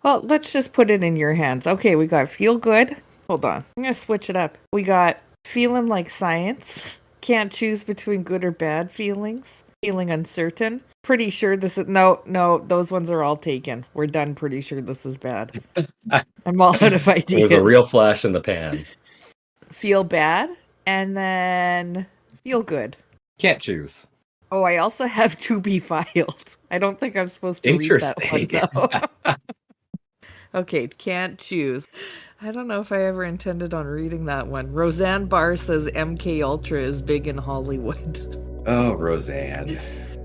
Well, let's just put it in your hands. Okay, we got feel good. Hold on. I'm going to switch it up. We got feeling like science. Can't choose between good or bad feelings. Feeling uncertain. Pretty sure this is... No, those ones are all taken. We're done. Pretty sure this is bad. I'm all out of ideas. It was a real flash in the pan. Feel bad. And then feel good. Can't choose. Oh, I also have to be filed. I don't think I'm supposed to read that one, though. Okay, can't choose. I don't know if I ever intended on reading that one. Roseanne Barr says MK Ultra is big in Hollywood. Oh, Roseanne.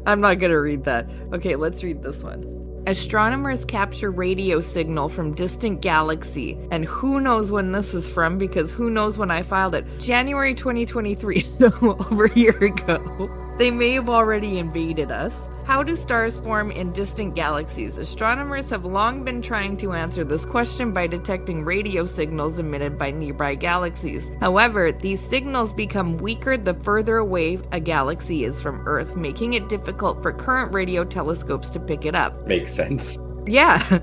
I'm not going to read that. Okay, let's read this one. Astronomers capture radio signal from distant galaxy. And who knows when this is from, because who knows when I filed it. January 2023, so over a year ago. They may have already invaded us. How do stars form in distant galaxies? Astronomers have long been trying to answer this question by detecting radio signals emitted by nearby galaxies. However, these signals become weaker the further away a galaxy is from Earth, making it difficult for current radio telescopes to pick it up. Makes sense. Yeah.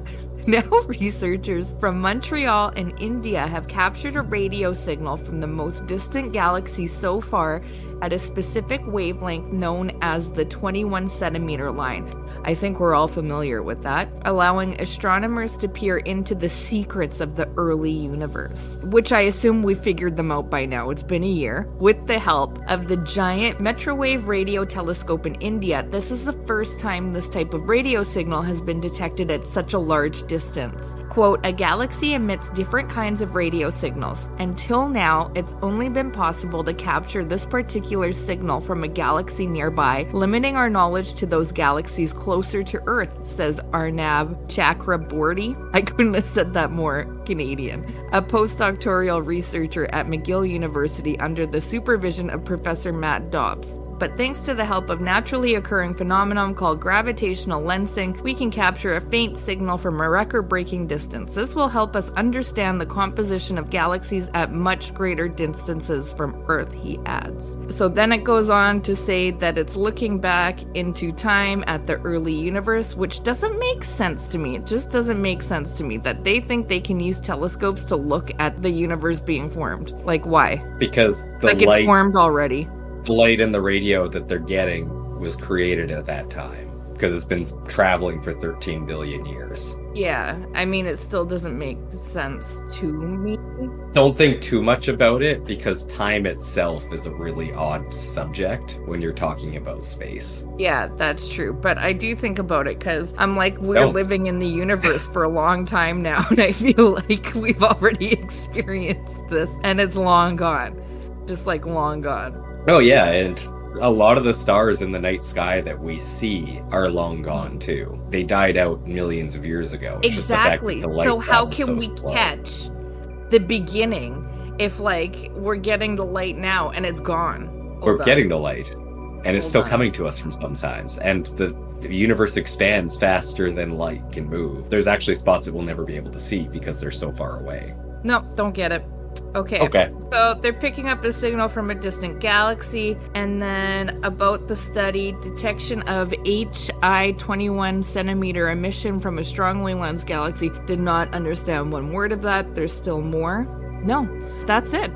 Now researchers from Montreal and India have captured a radio signal from the most distant galaxy so far at a specific wavelength known as the 21 centimeter line. I think we're all familiar with that, allowing astronomers to peer into the secrets of the early universe, which I assume we figured them out by now. It's been a year. With the help of the giant Metrovave radio telescope in India, this is the first time this type of radio signal has been detected at such a large distance. Quote, a galaxy emits different kinds of radio signals. Until now, it's only been possible to capture this particular signal from a galaxy nearby, limiting our knowledge to those galaxies closer to Earth, says Arnab Chakraborty. I couldn't have said that more Canadian. A postdoctoral researcher at McGill University under the supervision of Professor Matt Dobbs. But thanks to the help of naturally occurring phenomenon called gravitational lensing, we can capture a faint signal from a record-breaking distance. This will help us understand the composition of galaxies at much greater distances from Earth, he adds. So then it goes on to say that it's looking back into time at the early universe, which doesn't make sense to me. It just doesn't make sense to me that they think they can use telescopes to look at the universe being formed. Like, why? Because it's formed already. The light and the radio that they're getting was created at that time because it's been traveling for 13 billion years. Yeah, I mean, it still doesn't make sense to me. Don't think too much about it because time itself is a really odd subject when you're talking about space. Yeah, that's true. But I do think about it because I'm like, we're living in the universe for a long time now, and I feel like we've already experienced this, and it's long gone. Just like long gone. Oh yeah, and a lot of the stars in the night sky that we see are long gone too. They died out millions of years ago. It's exactly. Just the fact that the light so how can so we slow. Catch the beginning if like we're getting the light now and it's gone? We're getting the light, and it's still coming to us from sometimes. And the universe expands faster than light can move. There's actually spots that we'll never be able to see because they're so far away. No, don't get it. Okay. So they're picking up a signal from a distant galaxy, and then about the study, detection of HI 21 centimeter emission from a strongly lensed galaxy. Did not understand one word of that. There's still more. No, that's it.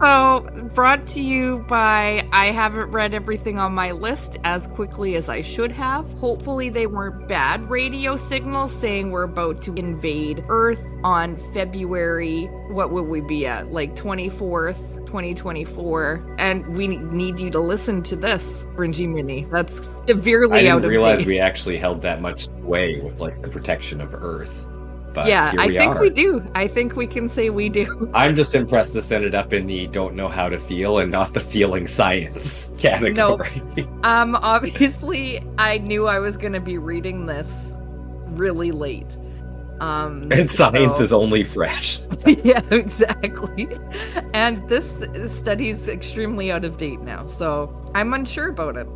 So, brought to you by, I haven't read everything on my list as quickly as I should have. Hopefully they weren't bad radio signals saying we're about to invade Earth on February, what would we be at? Like 24th, 2024. And we need you to listen to this, Fringey Mini. That's severely out of date. I didn't realize we actually held that much sway with like the protection of Earth. But yeah, I think we do. I think we can say we do. I'm just impressed this ended up in the don't know how to feel and not the feeling science category. No. Obviously, I knew I was going to be reading this really late. And science is only fresh. Yeah, exactly. And this study's extremely out of date now, so I'm unsure about it.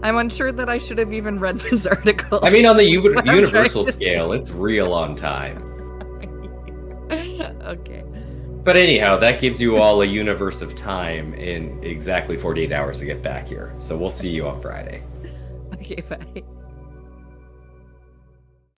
I'm unsure that I should have even read this article. I mean, on the universal scale, it's real on time. Okay. But anyhow, that gives you all a universe of time in exactly 48 hours to get back here. So we'll see you on Friday. Okay, bye.